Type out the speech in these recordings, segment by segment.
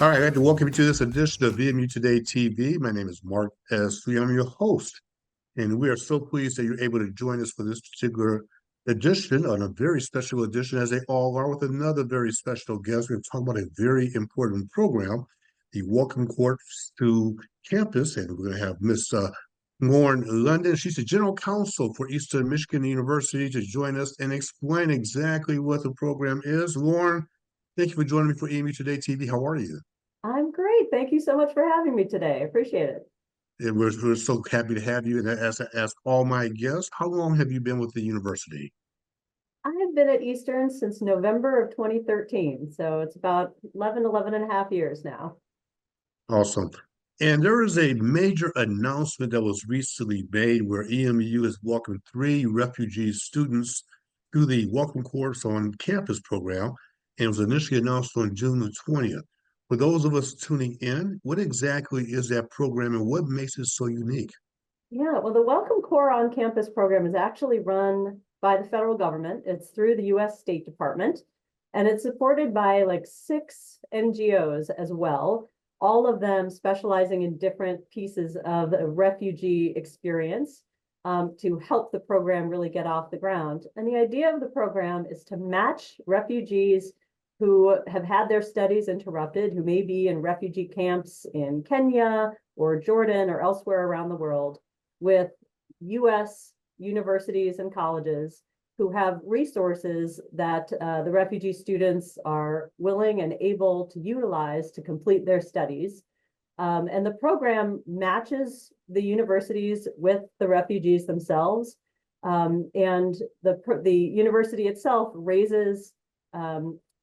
All right, I'd like to welcome you to this edition of EMU Today TV. My name is Mark S. I'm your host, and we are so pleased that you're able to join us for this particular edition, on a very special edition, as they all are, with another very special guest. We're going to talk about a very important program, the Welcome Course to Campus, and we're going to have Miss Lauren London. She's the General Counsel for Eastern Michigan University to join us and explain exactly what the program is. Lauren, thank you for joining me for EMU Today TV. How are you? I'm great. Thank you so much for having me today. I appreciate it. And we're so happy to have you. And as I ask all my guests, how long have you been with the university? I have been at Eastern since November of 2013, so it's about 11 and a half years now. Awesome. And there is a major announcement that was recently made where EMU has welcomed three refugee students through the Welcome Course on Campus program, and it was initially announced on June the 20th. For those of us tuning in, what exactly is that program and what makes it so unique? Yeah, well, the Welcome Core on Campus program is actually run by the federal government. It's through the U.S. State Department, and it's supported by like 6 NGOs as well, all of them specializing in different pieces of the refugee experience to help the program really get off the ground. And the idea of the program is to match refugees who have had their studies interrupted, who may be in refugee camps in Kenya or Jordan or elsewhere around the world, with U.S. universities and colleges who have resources that the refugee students are willing and able to utilize to complete their studies. And the program matches the universities with the refugees themselves. And the university itself raises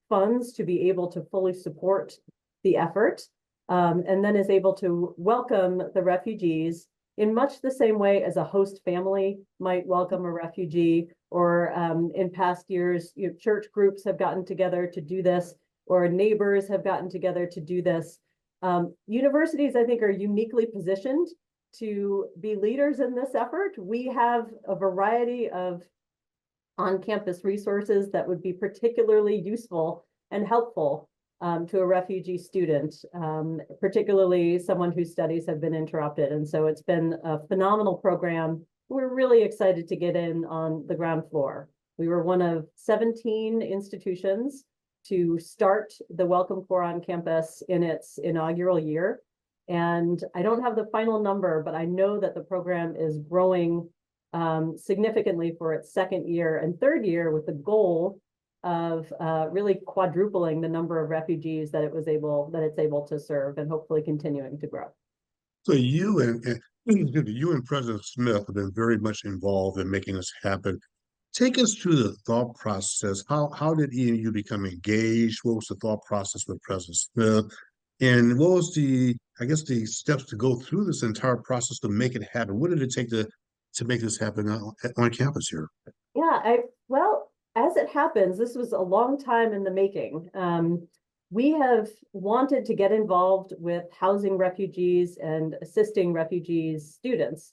funds to be able to fully support the effort, and then is able to welcome the refugees in much the same way as a host family might welcome a refugee, or in past years, church groups have gotten together to do this, or neighbors have gotten together to do this. Universities, I think, are uniquely positioned to be leaders in this effort. We have a variety of on-campus resources that would be particularly useful and helpful to a refugee student, particularly someone whose studies have been interrupted. And so it's been a phenomenal program. We're really excited to get in on the ground floor. We were one of 17 institutions to start the Welcome Core on Campus in its inaugural year. And I don't have the final number, but I know that the program is growing significantly for its second year and third year, with the goal of really quadrupling the number of refugees that it's able to serve, and hopefully continuing to grow. So you and President Smith have been very much involved in making this happen. Take us through the thought process. How did EMU become engaged? What was the thought process with President Smith? And what was the steps to go through this entire process to make it happen? What did it take to make this happen on campus here? Yeah, well, as it happens, this was a long time in the making. We have wanted to get involved with housing refugees and assisting refugees students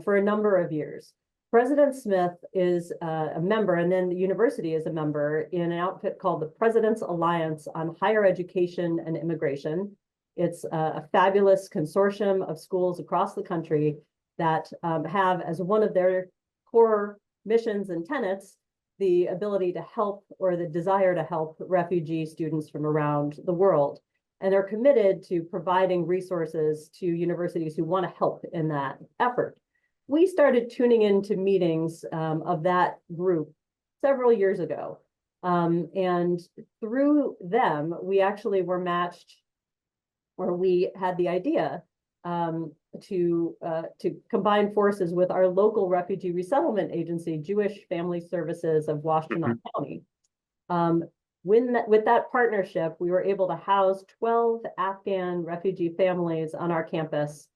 for a number of years. President Smith is a member, and then the university is a member in an outfit called the President's Alliance on Higher Education and Immigration. It's a fabulous consortium of schools across the country that have as one of their core missions and tenets the ability to help, or the desire to help, refugee students from around the world. And they're committed to providing resources to universities who want to help in that effort. We started tuning into meetings of that group several years ago. And through them, we actually were matched, or we had the idea to combine forces with our local refugee resettlement agency, Jewish Family Services of Washtenaw County. With that partnership, we were able to house 12 Afghan refugee families on our campus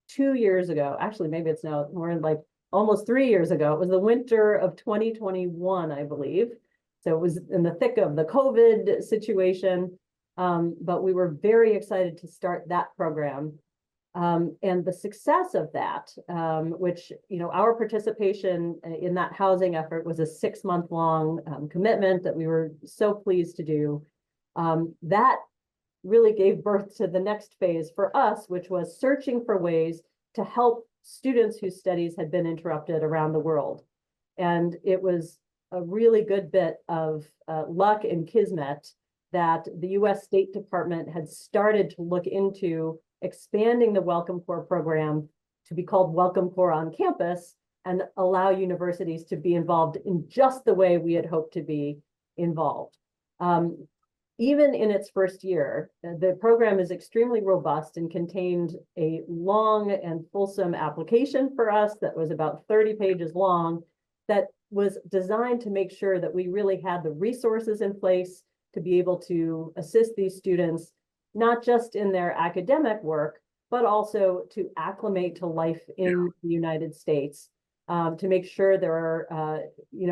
2 years ago. Actually, maybe it's now more like almost 3 years ago. It was the winter of 2021, I believe. So it was in the thick of the COVID situation. But we were very excited to start that program. And the success of that, which, our participation in that housing effort was a 6-month long commitment that we were so pleased to do. That really gave birth to the next phase for us, which was searching for ways to help students whose studies had been interrupted around the world. And it was a really good bit of luck and kismet that the US State Department had started to look into expanding the Welcome Corps program to be called Welcome Corps on campus and allow universities to be involved in just the way we had hoped to be involved. Even in its first year, the program is extremely robust and contained a long and fulsome application for us that was about 30 pages long that was designed to make sure that we really had the resources in place to be able to assist these students, not just in their academic work, but also to acclimate to life in the United States, to make sure there are,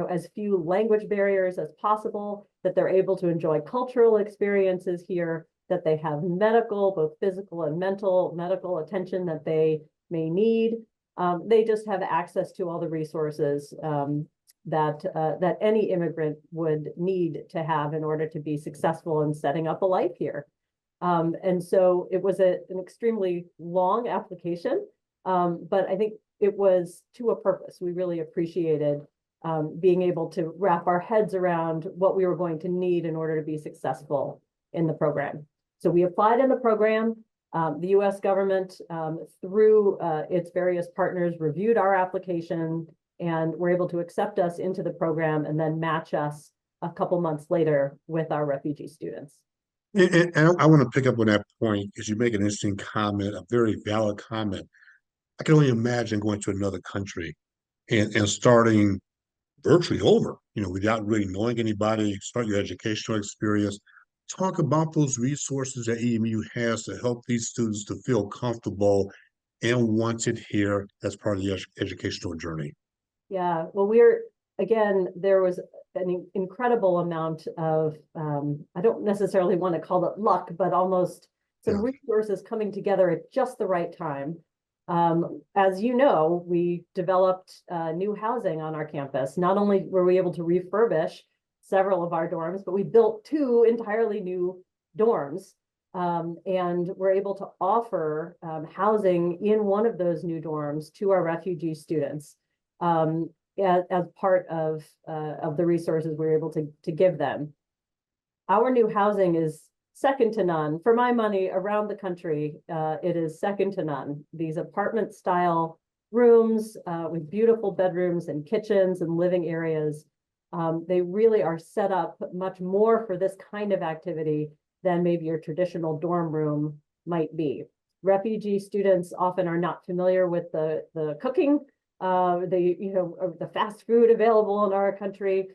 as few language barriers as possible, that they're able to enjoy cultural experiences here, that they have medical, both physical and mental medical attention that they may need. They just have access to all the resources that any immigrant would need to have in order to be successful in setting up a life here. And so it was an extremely long application, but I think it was to a purpose. We really appreciated being able to wrap our heads around what we were going to need in order to be successful in the program. So we applied in the program. The US government, through its various partners, reviewed our application and were able to accept us into the program and then match us a couple months later with our refugee students. And I want to pick up on that point because you make an interesting comment, a very valid comment. I can only imagine going to another country and starting virtually over, without really knowing anybody, start your educational experience. Talk about those resources that EMU has to help these students to feel comfortable and wanted here as part of the educational journey. Yeah, well, there was an incredible amount of, I don't necessarily want to call it luck, but almost some resources coming together at just the right time. As you know, we developed new housing on our campus. Not only were we able to refurbish several of our dorms, but we built 2 entirely new dorms, and we're able to offer housing in one of those new dorms to our refugee students. As part of the resources we're able to give them. Our new housing is second to none. For my money, around the country, it is second to none. These apartment style rooms with beautiful bedrooms and kitchens and living areas, they really are set up much more for this kind of activity than maybe your traditional dorm room might be. Refugee students often are not familiar with the cooking, the fast food available in our country,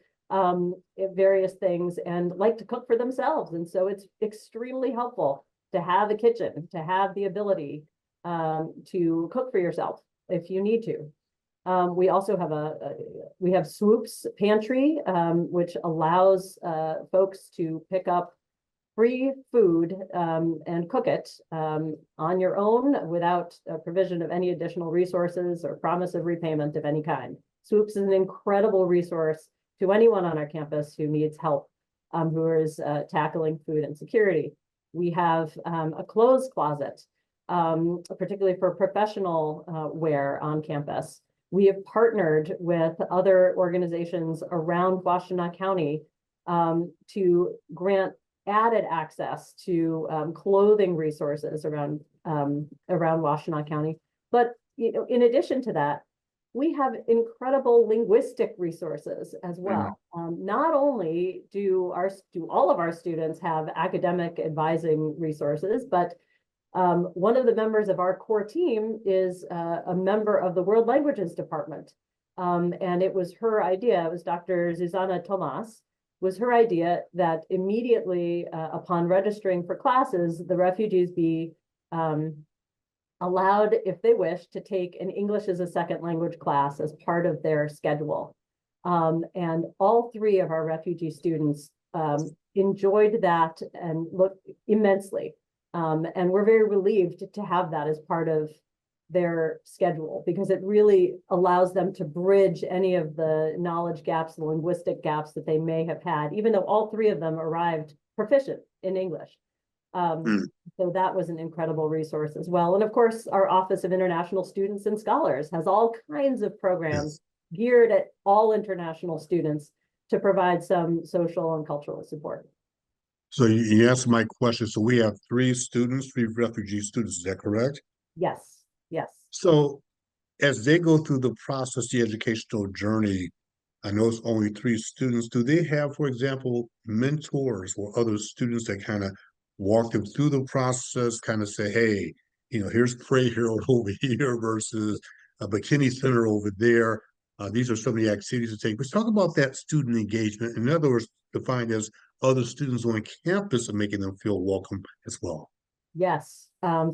various things, and like to cook for themselves. And so it's extremely helpful to have a kitchen, to have the ability to cook for yourself if you need to. We also have we have Swoops Pantry, which allows folks to pick up free food and cook it on your own without provision of any additional resources or promise of repayment of any kind. Swoops is an incredible resource to anyone on our campus who needs help, who is tackling food insecurity. We have a clothes closet, particularly for professional wear on campus. We have partnered with other organizations around Washtenaw County to grant added access to clothing resources around Washtenaw County. But in addition to that, we have incredible linguistic resources as well. Not only do all of our students have academic advising resources, but one of the members of our core team is a member of the World Languages Department. And it was her idea, it was Dr. Zuzana Tomas, was her idea that immediately upon registering for classes, the refugees be allowed, if they wish, to take an English as a second language class as part of their schedule. And all 3 of our refugee students enjoyed that and looked immensely. And we're very relieved to have that as part of their schedule, because it really allows them to bridge any of the knowledge gaps, the linguistic gaps that they may have had, even though all 3 of them arrived proficient in English. Mm. So that was an incredible resource as well. And of course, our Office of International Students and Scholars has all kinds of programs Yes. geared at all international students to provide some social and cultural support. So you answered my question. So we have three refugee students, is that correct? Yes, yes. So as they go through the process, the educational journey, I know it's only three students. Do they have, for example, mentors or other students that kind of walk them through the process, kind of say, hey, here's Pray Hero over here versus a Bikini Center over there. These are some of the activities to take. Let's talk about that student engagement. In other words, defined as other students on campus and making them feel welcome as well. Yes,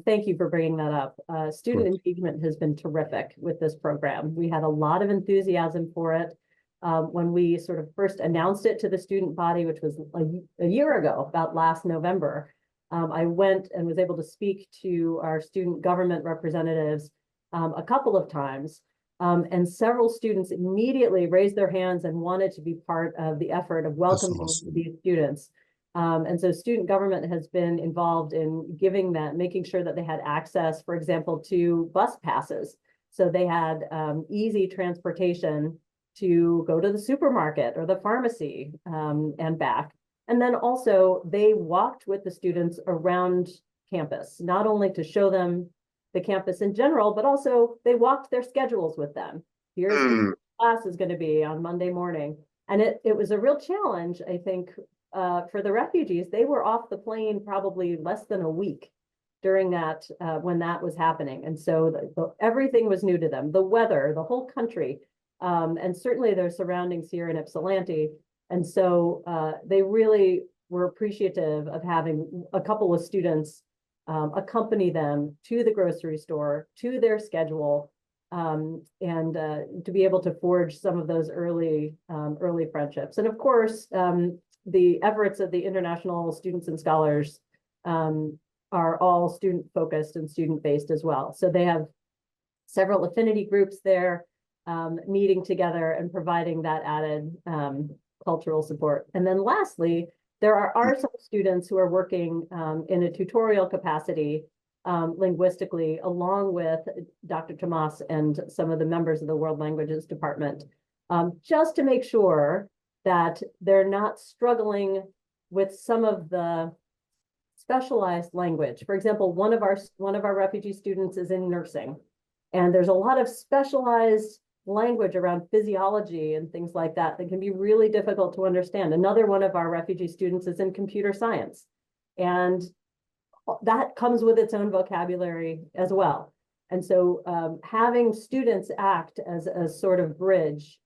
thank you for bringing that up. Student Sure. engagement has been terrific with this program. We had a lot of enthusiasm for it. When we sort of first announced it to the student body, which was a year ago, about last November, I went and was able to speak to our student government representatives a couple of times. And several students immediately raised their hands and wanted to be part of the effort of That's welcoming awesome. these students. And so student government has been involved in giving that, making sure that they had access, for example, to bus passes. So they had easy transportation to go to the supermarket or the pharmacy and back. And then also they walked with the students around campus, not only to show them the campus in general, but also they walked their schedules with them. Here's who the class is going to be on Monday morning. And it was a real challenge, I think, for the refugees. They were off the plane probably less than a week during that, when that was happening. And so everything was new to them, the weather, the whole country, and certainly their surroundings here in Ypsilanti. And so they really were appreciative of having a couple of students accompany them to the grocery store, to their schedule, and to be able to forge some of those early friendships. And of course, the efforts of the International Students and Scholars are all student focused and student based as well. So they have several affinity groups there meeting together and providing that added cultural support. And then lastly, there are some students who are working in a tutorial capacity linguistically, along with Dr. Tomas and some of the members of the World Languages Department, just to make sure that they're not struggling with some of the specialized language. For example, one of our refugee students is in nursing, and there's a lot of specialized language around physiology and things like that that can be really difficult to understand. Another one of our refugee students is in computer science, and that comes with its own vocabulary as well. And so having students act as a sort of bridge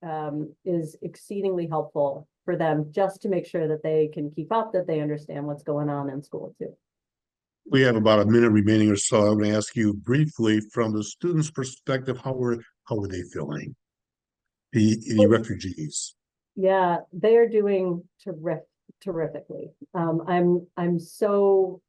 is exceedingly helpful for them, just to make sure that they can keep up, that they understand what's going on in school too. We have about a minute remaining or so. I'm going to ask you briefly, from the students' perspective, how were they feeling? The refugees. Yeah, they are doing terrifically. I'm so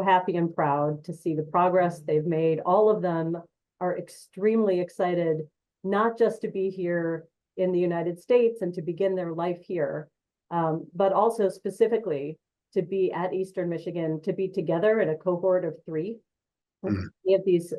happy and proud to see the progress they've made. All of them are extremely excited, not just to be here in the United States and to begin their life here, but also specifically to be at Eastern Michigan, to be together in a cohort of 3. Many of these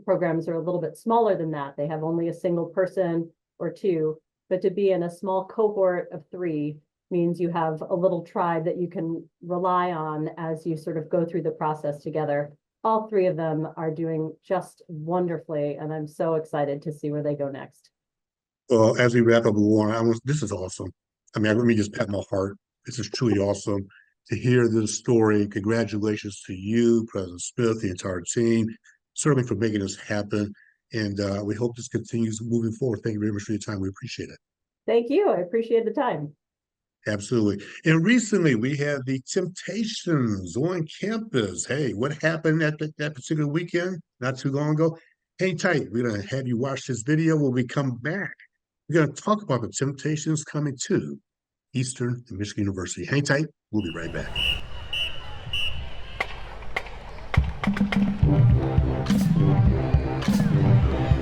programs are a little bit smaller than that. They have only a single person or 2, but to be in a small cohort of 3 means you have a little tribe that you can rely on as you sort of go through the process together. All 3 of them are doing just wonderfully, and I'm so excited to see where they go next. Well, as we wrap up, Warren, this is awesome. I mean, let me just pat my heart. This is truly awesome to hear this story. Congratulations to you, President Smith, the entire team, certainly for making this happen. And we hope this continues moving forward. Thank you very much for your time. We appreciate it. Thank you. I appreciate the time. Absolutely. And recently we had the Temptations on campus. Hey, what happened at that particular weekend not too long ago? Hang tight. We're going to have you watch this video. When we come back, we're going to talk about the Temptations coming to Eastern Michigan University. Hang tight. We'll be right back.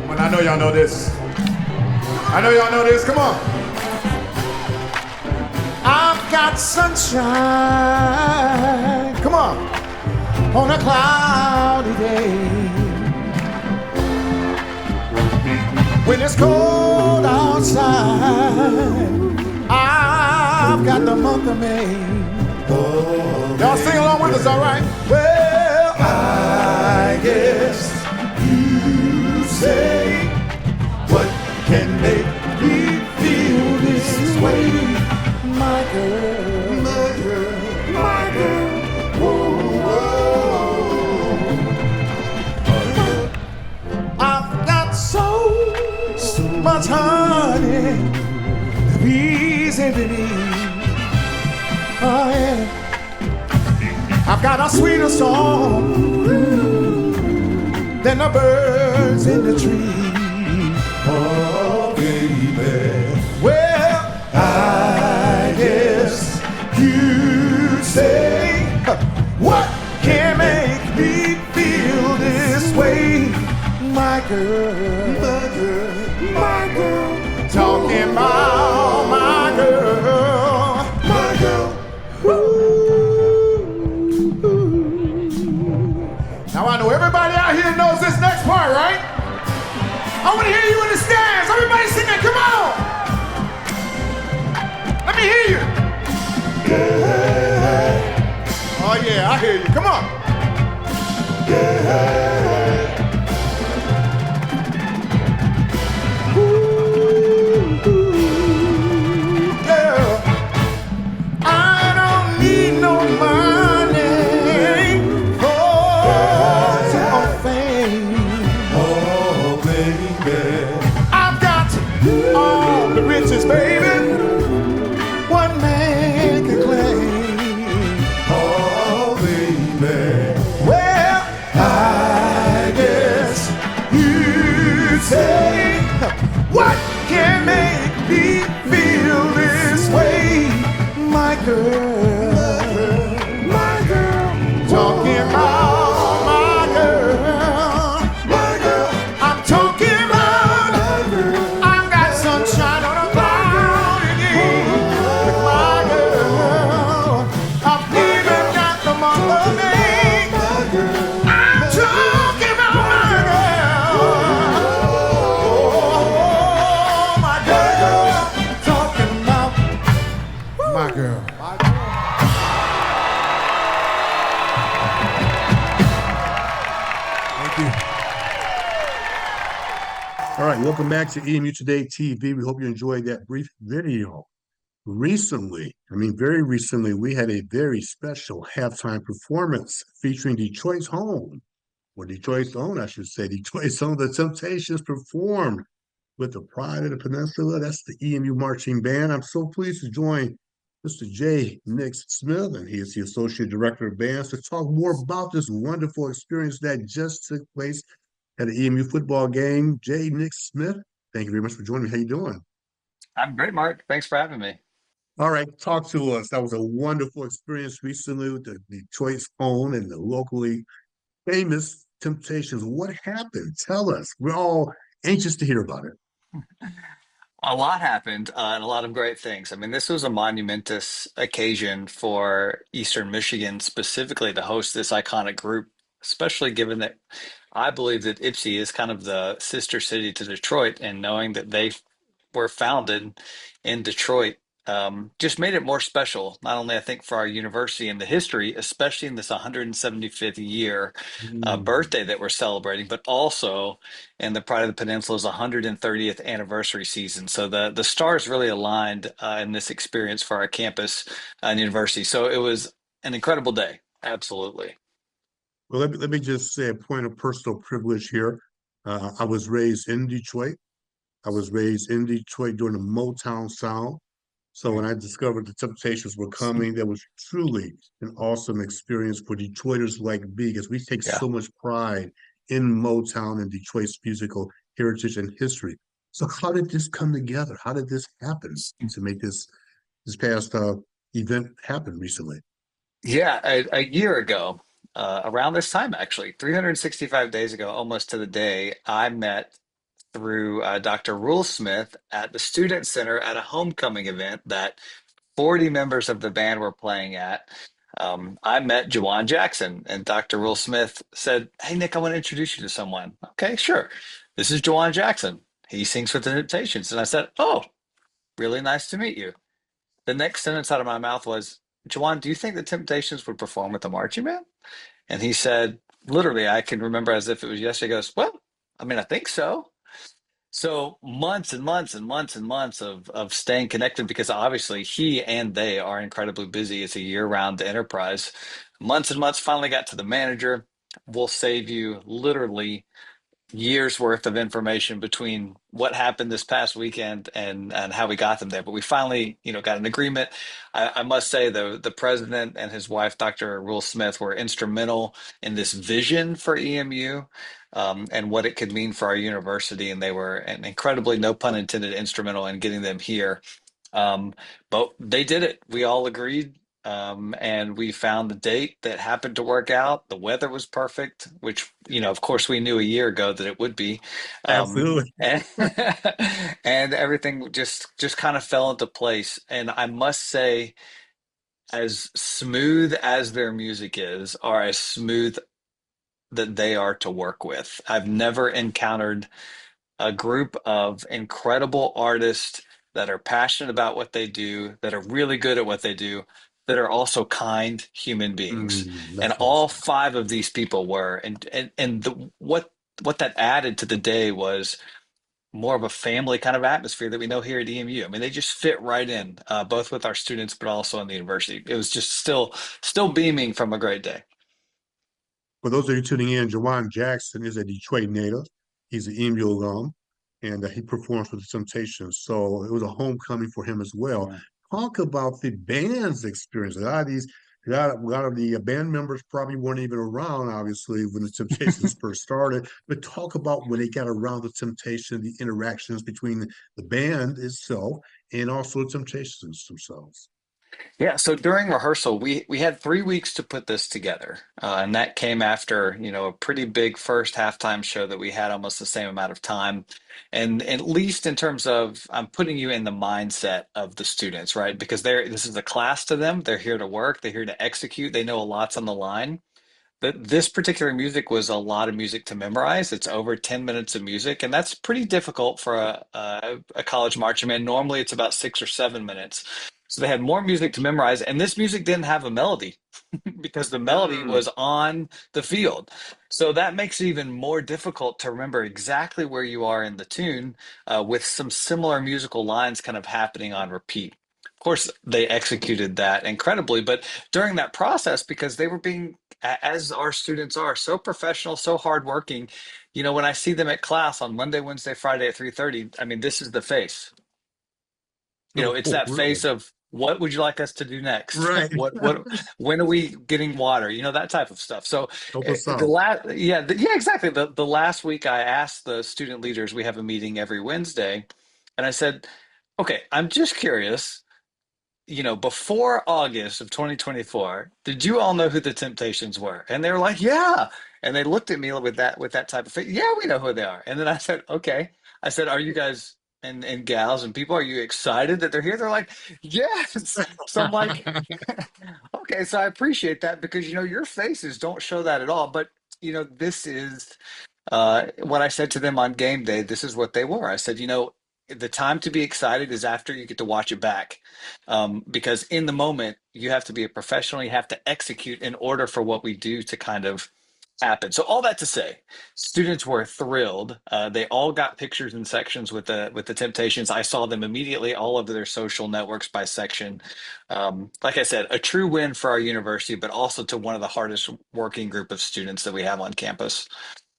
Well, I know y'all know this. I know y'all know this. Come on. I've got sunshine Come on. On a cloudy day, when it's cold outside, I've got the month of May. Oh, y'all sing along with us, all right? Well, I guess you say, what can make me feel this way? My girl, my girl, my girl. Whoa, whoa. I've got so much honey, peace and me. Oh, yeah. I've got a sweeter song than the birds in the tree. Oh, baby. Well, I guess you say, what can make me feel this way? My girl, my girl, my girl. Talking about my girl, my girl. Now I know everybody out here knows this next part, right? I want to hear you in the stands. Everybody sing that, come on. Let me hear you. Yeah. Oh yeah, I hear you, come on. Yeah. Baby, one man can claim. Oh, baby. Well, I guess you'd say, what can make me feel this way? My girl, my girl. Talking about my girl, my girl. I'm talking about my girl. I've got sunshine on a All right, welcome back to EMU Today TV. We hope you enjoyed that brief video. Recently, very recently, we had a very special halftime performance featuring Detroit's own, I should say, Detroit's own, the Temptations performed with the pride of the peninsula. That's the EMU Marching Band. I'm so pleased to join Mr. J. Nick Smith, and he is the Associate Director of Bands, to talk more about this wonderful experience that just took place at an EMU football game. J. Nick Smith, thank you very much for joining me. How you doing? I'm great, Mark. Thanks for having me. All right, talk to us. That was a wonderful experience recently with the Detroit's own and the locally famous Temptations. What happened? Tell us. We're all anxious to hear about it. A lot happened and a lot of great things. I mean, this was a monumentous occasion for Eastern Michigan specifically to host this iconic group, especially given that I believe that Ypsi is kind of the sister city to Detroit, and knowing that they were founded in Detroit just made it more special, not only I think for our university and the history, especially in this 175th year Mm. birthday that we're celebrating, but also in the Pride of the Peninsula's 130th anniversary season. So the stars really aligned in this experience for our campus and university. So it was an incredible day. Absolutely. Well, let me just say a point of personal privilege here. I was raised in Detroit. I was raised in Detroit during the Motown sound. So when I discovered the Temptations were coming, that was truly an awesome experience for Detroiters like me, because we take Yeah. so much pride in Motown and Detroit's musical heritage and history. So how did this come together? How did this happen to make this past event happen recently? Yeah, a year ago, around this time, actually, 365 days ago, almost to the day, I met through Dr. Rule Smith at the Student Center at a homecoming event that 40 members of the band were playing at. I met Jawan Jackson, and Dr. Will Smith said, "Hey, Nick, I want to introduce you to someone." Okay, sure. This is Jawan Jackson. He sings with the Temptations. And I said, "Oh, really nice to meet you." The next sentence out of my mouth was, "Jawan, do you think the Temptations would perform with the marching band?" And he said, literally, I can remember as if it was yesterday, he goes, "Well, I mean, I think so." So months and months and months and months of staying connected because obviously he and they are incredibly busy. It's a year-round enterprise. Months and months finally got to the manager. We'll save you literally years worth of information between what happened this past weekend and how we got them there. But we finally, got an agreement. I must say the president and his wife, Dr. Will Smith, were instrumental in this vision for EMU, and what it could mean for our university. And they were an incredibly, no pun intended, instrumental in getting them here. But they did it. We all agreed. And we found the date that happened to work out. The weather was perfect, which, of course, we knew a year ago that it would be. Absolutely. And, and everything just kind of fell into place. And I must say, as smooth as their music is, or as smooth that they are to work with. I've never encountered a group of incredible artists that are passionate about what they do, that are really good at what they do, that are also kind human beings. And That's all awesome. five of these people were. What that added to the day was more of a family kind of atmosphere that we know here at EMU. I mean, they just fit right in, both with our students, but also in the university. It was just still beaming from a great day. For those of you tuning in, Jawan Jackson is a Detroit native. He's an EMU alum, and he performs for the Temptations. So it was a homecoming for him as well. Talk about the band's experience. A lot of the band members probably weren't even around, obviously, when the Temptations first started. But talk about when they got around the Temptation, the interactions between the band itself and also the Temptations themselves. Yeah, so during rehearsal, we had 3 weeks to put this together, and that came after a pretty big first halftime show that we had almost the same amount of time, and at least in terms of I'm putting you in the mindset of the students, right? Because this is a class to them. They're here to work. They're here to execute. They know a lot's on the line. This particular music was a lot of music to memorize. It's over 10 minutes of music, and that's pretty difficult for a college marching band. Normally, it's about 6 or 7 minutes. So they had more music to memorize, and this music didn't have a melody because the melody Mm, was on the field. So that makes it even more difficult to remember exactly where you are in the tune, with some similar musical lines kind of happening on repeat. Of course, they executed that incredibly, but during that process, because they were being, as our students are, so professional, so hardworking, when I see them at class on Monday, Wednesday, Friday at 3:30, I mean, this is the face. It's oh, that really? face of what would you like us to do next? Right. When are we getting water? That type of stuff. So Help us the out. last, yeah, yeah, exactly. The last week I asked the student leaders, we have a meeting every Wednesday, and I said, okay, I'm just curious, before August of 2024, did you all know who the Temptations were? And they were like, yeah. And they looked at me with that type of face. Yeah, we know who they are. And then I said, okay. I said, are you guys and gals and people, are you excited that they're here? They're like, yes. So I'm like, okay, so I appreciate that because your faces don't show that at all. But this is what I said to them on game day. This is what they were. I said, the time to be excited is after you get to watch it back, because in the moment you have to be a professional. You have to execute in order for what we do to kind of happen. So all that to say, students were thrilled. They all got pictures and sections with the Temptations. I saw them immediately all over their social networks by section. Like I said, a true win for our university, but also to one of the hardest working group of students that we have on campus.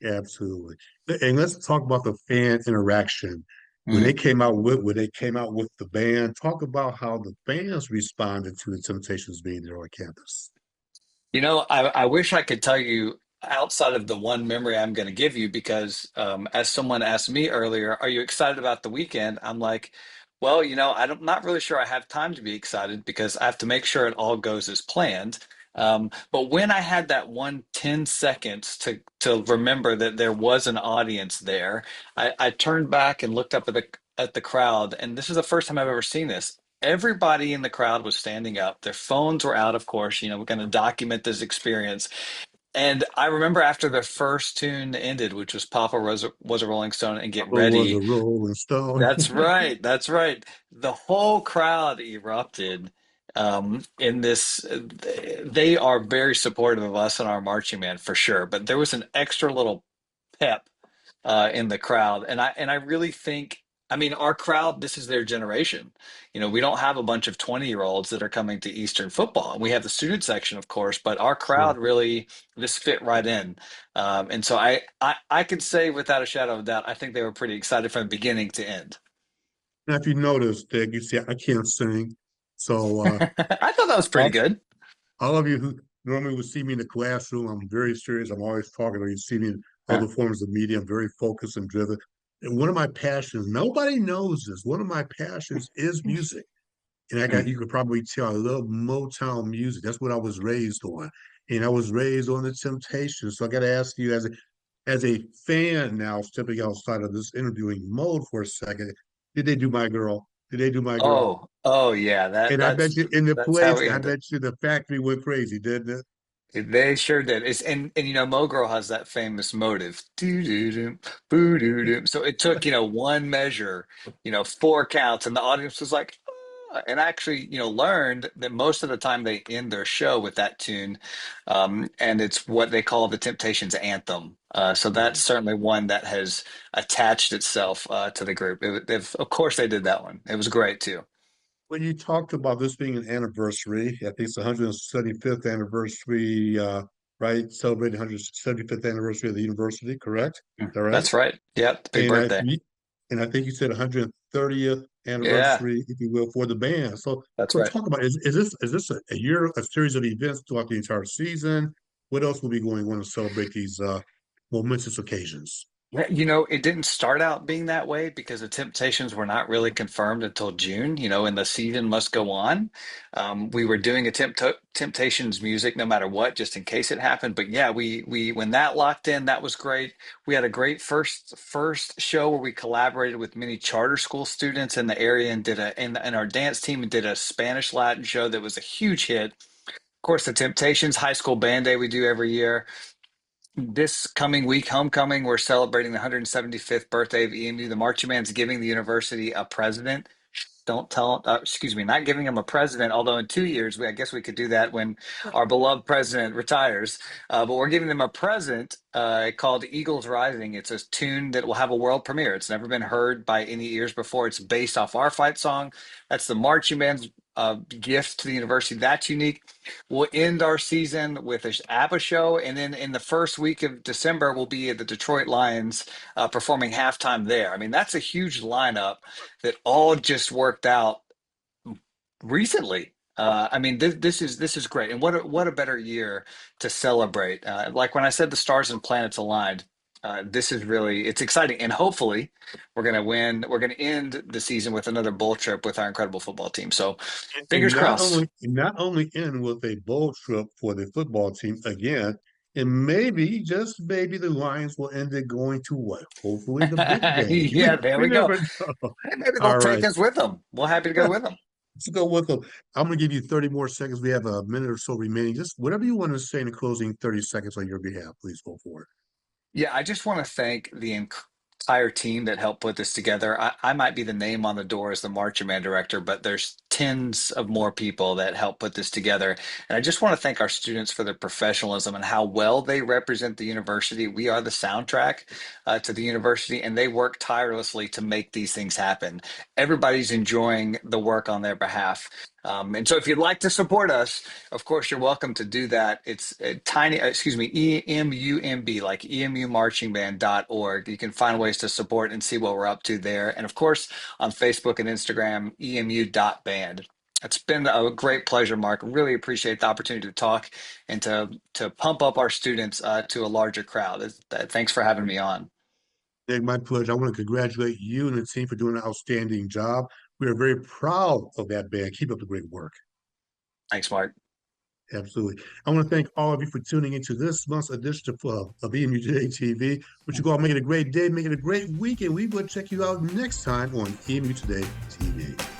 Absolutely. And let's talk about the fan interaction. Mhm. When they came out with the band, talk about how the fans responded to the Temptations being there on campus. I wish I could tell you outside of the one memory I'm going to give you because, as someone asked me earlier, are you excited about the weekend? I'm like, well, I'm not really sure I have time to be excited because I have to make sure it all goes as planned. But when I had that 10 seconds to remember that there was an audience there, I turned back and looked up at the crowd, and this is the first time I've ever seen this. everybody in the crowd was standing up. Their phones were out, of course. We're going to document this experience. And I remember after the first tune ended, which was Papa was a Rolling Stone and Get Papa was a Ready. Rolling Stone. That's right. That's right. The whole crowd erupted in this. They are very supportive of us and our marching band for sure. But there was an extra little pep in the crowd. And I really think, I mean, our crowd, this is their generation. We don't have a bunch of 20-year-olds that are coming to Eastern football. We have the student section, of course, but our crowd Sure. really this fit right in. And so I could say without a shadow of a doubt, I think they were pretty excited from beginning to end. Now, if you notice, Dick, you see, I can't sing. So, I thought that was pretty all, good. all of you who normally would see me in the classroom, I'm very serious. I'm always talking, or you see me in Yeah. other forms of media. I'm very focused and driven. And one of my passions, nobody knows this, one of my passions is music. And Mm. you could probably tell I love Motown music. That's what I was raised on. And I was raised on the Temptations. So I got to ask you, as a fan now, stepping outside of this interviewing mode for a second, did they do My Girl? Did they do My Girl? Oh yeah, And I bet you in the that's how place, we I ended. bet you the factory went crazy, didn't it? They sure did. And Mo Girl has that famous motive. Doo doo doo, boo doo doo. So it took, one measure, four counts, and the audience was like, "Ah," and actually, learned that most of the time they end their show with that tune. And it's what they call the Temptations anthem. So that's certainly one that has attached itself to the group. Of course, they did that one. It was great too. When you talked about this being an anniversary, I think it's the 175th anniversary, right? Celebrating 175th anniversary of the university, correct? Is that right? That's right. Yep, big And I birthday. and I think you said 130th Yeah, anniversary, if you will, for the band. that's So right. talk about is this a year, a series of events throughout the entire season? What else will be going on to celebrate these momentous occasions? Yeah, it didn't start out being that way because the Temptations were not really confirmed until June, and the season must go on. We were doing Temptations music no matter what, just in case it happened. But yeah, we when that locked in, that was great. We had a great first show where we collaborated with many charter school students in the area and and our dance team did a Spanish Latin show that was a huge hit. Of course, the Temptations High School Band Day we do every year. This coming week, homecoming, we're celebrating the 175th birthday of EMU. The marching band's giving the university a president. Don't tell, excuse me, not giving him a president, although in 2 years, I guess we could do that when our beloved president retires. But we're giving them a present called Eagles Rising. It's a tune that will have a world premiere. It's never been heard by any ears before. It's based off our fight song. That's the marching band's gift to the university. That's unique. We'll end our season with a ABBA show, and then in the first week of December, we'll be at the Detroit Lions performing halftime there. I mean, that's a huge lineup that all just worked out recently. I mean, this is great, and what a better year to celebrate. Like when I said the stars and planets aligned, this is really it's exciting, and hopefully, we're gonna win. We're gonna end the season with another bowl trip with our incredible football team. So, And fingers crossed. not only end with a bowl trip for the football team again, and maybe, just maybe, the Lions will end it going to what? Hopefully the big game. Yeah, there We we go. never know. Hey, maybe they'll All take right. us with them. We're happy to go with them. Let's go with them. I'm going to give you 30 more seconds. We have a minute or so remaining. Just whatever you want to say in the closing 30 seconds on your behalf, please go for it. Yeah, I just want to thank the entire team that helped put this together. I might be the name on the door as the marching band director, but there's tens of more people that help put this together. And I just want to thank our students for their professionalism and how well they represent the university. We are the soundtrack to the university, and they work tirelessly to make these things happen. Everybody's enjoying the work on their behalf. And so if you'd like to support us, of course, you're welcome to do that. It's excuse me, EMUMB, like EMUMarchingband.org. You can find ways to support and see what we're up to there. And of course, on Facebook and Instagram, EMU.band. It's been a great pleasure, Mark. Really appreciate the opportunity to talk and to pump up our students to a larger crowd. Thanks for having me on. Nick, my pleasure. I want to congratulate you and the team for doing an outstanding job. We are very proud of that band. Keep up the great work. Thanks, Mark. Absolutely. I want to thank all of you for tuning into this month's edition of EMU Today TV. Wish you all make it a great day, make it a great week, and we will check you out next time on EMU Today TV.